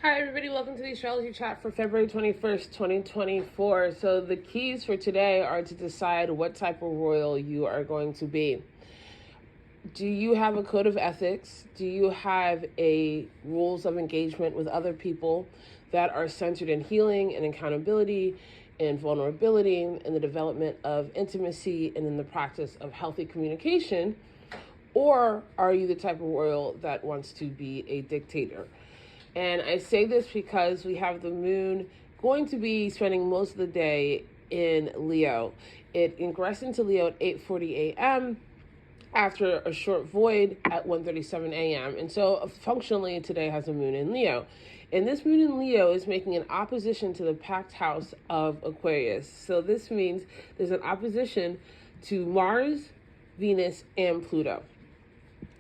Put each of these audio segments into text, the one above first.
Hi everybody, welcome to the astrology chat for February 21st, 2024. So the keys for today are to decide what type of royal you are going to be. Do you have a code of ethics? Do you have a rules of engagement with other people that are centered in healing and accountability and vulnerability and the development of intimacy and in the practice of healthy communication? Or are you the type of royal that wants to be a dictator? And I say this because we have the moon going to be spending most of the day in Leo. It ingressed into Leo at 8:40 a.m. after a short void at 1:37 a.m. And so functionally today has a moon in Leo. And this moon in Leo is making an opposition to the packed house of Aquarius. So this means there's an opposition to Mars, Venus, and Pluto.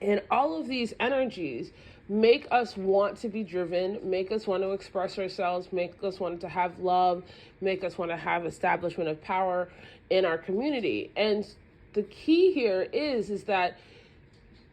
And all of these energies make us want to be driven, make us want to express ourselves, make us want to have love, make us want to have establishment of power in our community. And the key here is that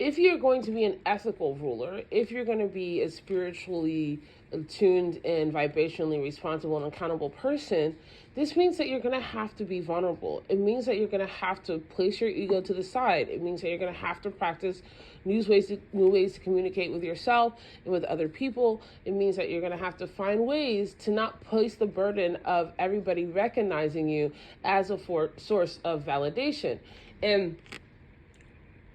if you're going to be an ethical ruler, if you're going to be a spiritually attuned and vibrationally responsible and accountable person, this means that you're going to have to be vulnerable. It means that you're going to have to place your ego to the side. It means that you're going to have to practice new ways to communicate with yourself and with other people. It means that you're going to have to find ways to not place the burden of everybody recognizing you as a source of validation. And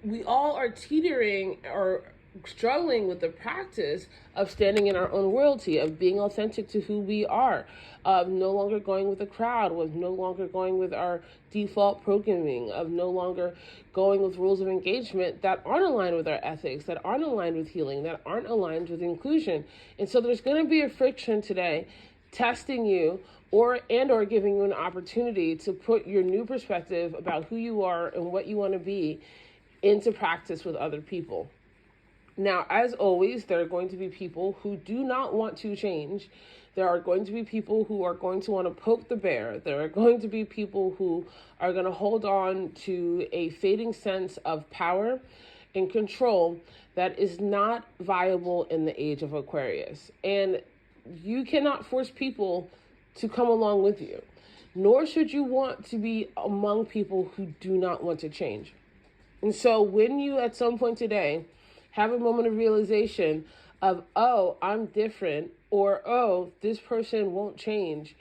we all are teetering or struggling with the practice of standing in our own royalty, of being authentic to who we are, of no longer going with the crowd, of no longer going with our default programming, of no longer going with rules of engagement that aren't aligned with our ethics, that aren't aligned with healing, that aren't aligned with inclusion. And so there's going to be a friction today testing you or giving you an opportunity to put your new perspective about who you are and what you want to be into practice with other people. Now, as always, there are going to be people who do not want to change. There are going to be people who are going to want to poke the bear. There are going to be people who are going to hold on to a fading sense of power and control that is not viable in the age of Aquarius. And you cannot force people to come along with you, nor should you want to be among people who do not want to change. And so when you at some point today have a moment of realization of, oh, I'm different, or, oh, this person won't change,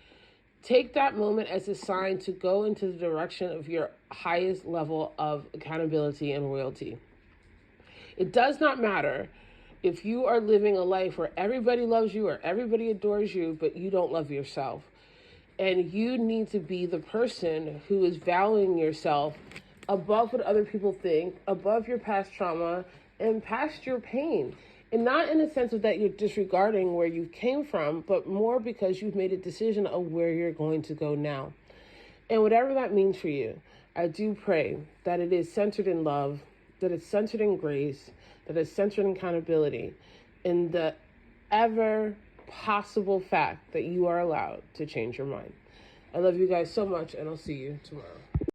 take that moment as a sign to go into the direction of your highest level of accountability and royalty. It does not matter if you are living a life where everybody loves you or everybody adores you, but you don't love yourself. And you need to be the person who is valuing yourself above what other people think, above your past trauma, and past your pain. And not in a sense of that you're disregarding where you came from, but more because you've made a decision of where you're going to go now. And whatever that means for you, I do pray that it is centered in love, that it's centered in grace, that it's centered in accountability, in the ever possible fact that you are allowed to change your mind. I love you guys so much, and I'll see you tomorrow.